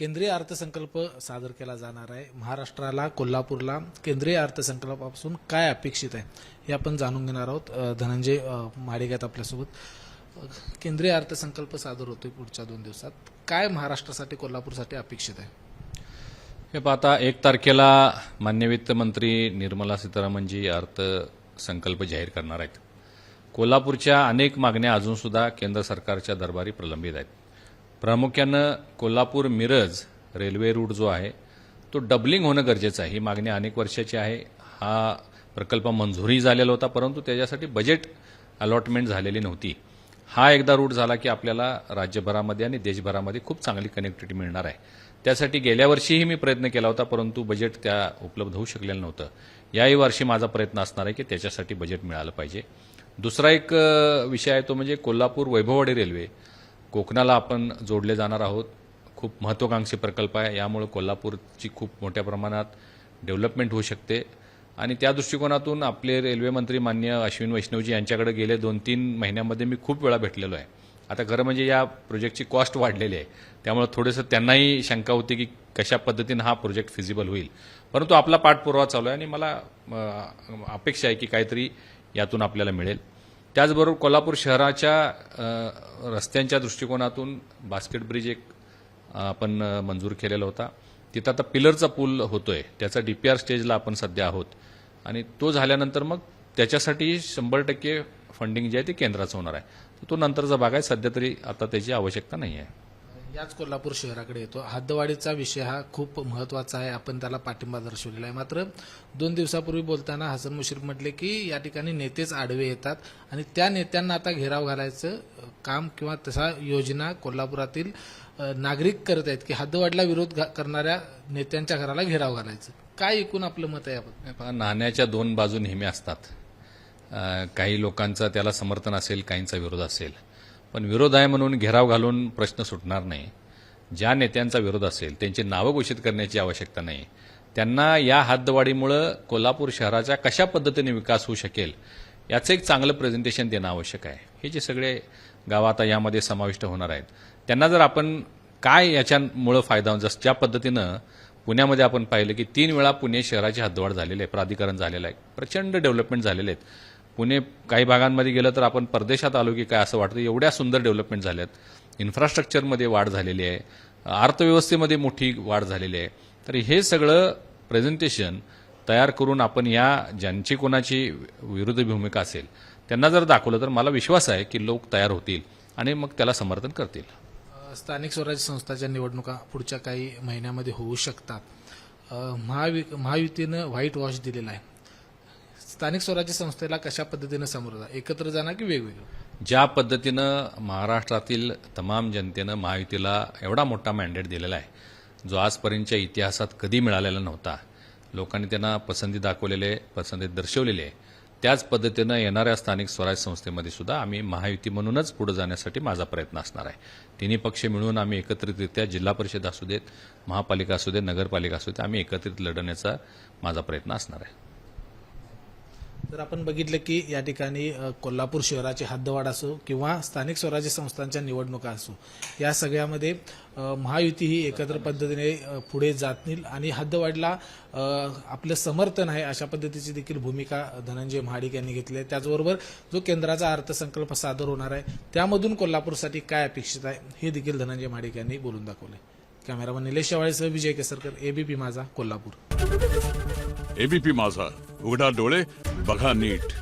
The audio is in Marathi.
केंद्रीय अर्थसंकल्प सादर केला जाणार आहे। महाराष्ट्राला, कोल्हापूरला केंद्रीय अर्थसंकल्पापासून काय अपेक्षित आहे हे आपण जाणून घेणार आहोत। धनंजय माडिक आहेत आपल्यासोबत। केंद्रीय अर्थसंकल्प सादर होतोय पुढच्या 2 दिवसात, काय महाराष्ट्रासाठी, कोल्हापूरसाठी अपेक्षित आहे? हे पाहता 1 तारखेला माननीय वित्तमंत्री निर्मला सीतारामनजी अर्थसंकल्प जाहीर करणार आहेत। कोल्हापूरच्या अनेक मागण्या अजून सुद्धा केंद्र सरकारच्या दरबारी प्रलंबित आहेत। प्रामुख्यानं कोल्हापूर मिरज रेल्वे रूट जो आहे तो डबलिंग होणं गरजेचं आहे। ही मागणी अनेक वर्षाची आहे। हा प्रकल्प मंजुरी झालेला होता, परंतु त्याच्यासाठी बजेट अलॉटमेंट झालेली नव्हती। हा एकदा रूट झाला की आपल्याला राज्यभरामध्ये आणि देशभरामध्ये खूप चांगली कनेक्टिव्हिटी मिळणार आहे। त्यासाठी गेल्या वर्षीही मी प्रयत्न केला होता, परंतु बजेट त्या उपलब्ध होऊ शकलेलं नव्हतं। याही वर्षी माझा प्रयत्न असणार आहे की त्याच्यासाठी बजेट मिळालं पाहिजे। दुसरा एक विषय आहे तो म्हणजे कोल्हापूर वैभववाडी रेल्वे कोकणाला आपण जोडले जाणार आहोत। खूप महत्त्वाकांक्षी प्रकल्प आहे। यामुळे कोल्हापूरची खूप मोठ्या प्रमाणात डेव्हलपमेंट होऊ शकते आणि त्या दृष्टिकोनातून आपले रेल्वे मंत्री माननीय अश्विन वैष्णवजी यांच्याकडे गेले 2-3 महिन्यांमध्ये मी खूप वेळा भेटलेलो आहे। आता खरं म्हणजे या प्रोजेक्टची कॉस्ट वाढलेली आहे, त्यामुळे थोडंसं त्यांनाही शंका होती की कशा पद्धतीने हा प्रोजेक्ट फिजिबल होईल, परंतु आपला पाठपुरावा चालू आहे आणि मला अपेक्षा आहे की काहीतरी यातून आपल्याला मिळेल। त्याचबरोबर कोल्हापूर शहराच्या रस्त्यांच्या दृष्टिकोनातून बास्केट ब्रिज एक आपण मंजूर केलेला होता। तिथं आता पिलरचा पूल होतोय, त्याचा डीपीआर स्टेजला आपण सध्या आहोत आणि तो झाल्यानंतर मग त्याच्यासाठी 100% फंडिंग जे आहे ते केंद्राचं होणार आहे। तो नंतरचा भाग आहे, सध्या तरी आता त्याची आवश्यकता नाही आहे। याच कोल्हापूर शहराकडे येतो। हद्दवाढीचा विषय हा खूप महत्त्वाचा आहे, आपण त्याला पाठिंबा दर्शवलेला आहे। मात्र 2 दिवसापूर्वी बोलताना हसन मुश्रीफ म्हटले की या ठिकाणी नेतेच आडवे येतात आणि त्या नेत्यांना आता घेराव घालायचं काम किंवा तसा योजना कोल्हापुरातील नागरिक करत आहेत की हद्दवाढीला विरोध करणाऱ्या नेत्यांच्या घराला घेराव घालायचं। काय एकूण आपलं मत आहे याबद्दल? नाण्याच्या 2 बाजू नेहमी असतात। काही लोकांचं त्याला समर्थन असेल, काहींचा विरोध असेल, पण विरोध आहे म्हणून घेराव घालून प्रश्न सुटणार नाही। ज्या नेत्यांचा विरोध असेल त्यांची नावं घोषित करण्याची आवश्यकता नाही। त्यांना या हद्दवाढीमुळे कोल्हापूर शहराचा कशा पद्धतीने विकास होऊ शकेल याचं एक चांगलं प्रेझेंटेशन देणं आवश्यक आहे। हे जे सगळे गाव आता यामध्ये समाविष्ट होणार आहेत त्यांना जर आपण काय याच्यामुळे फायदा होईल, ज्या पद्धतीनं पुण्यामध्ये आपण पाहिलं की 3 वेळा पुणे शहराची हद्दवाढ झालेली आहे, प्राधिकरण झालेलं आहे, प्रचंड डेव्हलपमेंट झालेले आहेत। पुणे काही भागांमध्ये गेलं तर आपण परदेशात आलो की काय असं वाटतं, एवढ्या सुंदर डेव्हलपमेंट झाल्यात। इन्फ्रास्ट्रक्चरमध्ये वाढ झालेली आहे, अर्थव्यवस्थेमध्ये मोठी वाढ झालेली आहे। तर हे सगळं प्रेझेंटेशन तयार करून आपण या ज्यांची कोणाची विरुद्ध भूमिका असेल त्यांना जर दाखवलं तर मला विश्वास आहे की लोक तयार होतील आणि मग त्याला समर्थन करतील। स्थानिक स्वराज्य संस्थांच्या निवडणुका पुढच्या काही महिन्यामध्ये होऊ शकतात। महायुतीनं व्हाईट वॉश दिलेला आहे। स्थानिक स्वराज्य संस्थेला कशा पद्धतीनं समोर जा, एकत्र जाणार की वेगवेगळं? ज्या पद्धतीनं महाराष्ट्रातील तमाम जनतेनं महायुतीला एवढा मोठा मॅन्डेट दिलेला आहे जो आजपर्यंतच्या इतिहासात कधी मिळालेला नव्हता, लोकांनी त्यांना पसंती दाखवलेले, पसंती दर्शवलेली आहे, त्याच पद्धतीनं येणाऱ्या स्थानिक स्वराज्य संस्थेमध्ये सुद्धा आम्ही महायुती म्हणूनच पुढे जाण्यासाठी माझा प्रयत्न असणार आहे। तिन्ही पक्ष मिळून आम्ही एकत्रितरित्या जिल्हा परिषद असू देत, महापालिका असू देत, नगरपालिका असू देत, आम्ही एकत्रित लढवण्याचा माझा प्रयत्न असणार आहे। जर आपण बघितलं की या ठिकाणी कोल्हापूर शहराची हद्दवाढ असो किंवा स्थानिक स्वराज्य संस्थांच्या निवडणुका असो, या सगळ्यामध्ये महायुती ही एकत्र पद्धतीने पुढे जातील आणि हद्दवाढीला आपलं समर्थन आहे अशा पद्धतीची देखील भूमिका धनंजय महाडिक यांनी घेतली आहे। त्याचबरोबर जो केंद्राचा अर्थसंकल्प सादर होणार आहे त्यामधून कोल्हापूरसाठी काय अपेक्षित आहे हे देखील धनंजय महाडिक यांनी बोलून दाखवले। कॅमेरामन निलेश शेवाळेसह विजय केसरकर, एबीपी माझा, कोल्हापूर। एबीपी माझा, उघडा डोळे बघा नीट।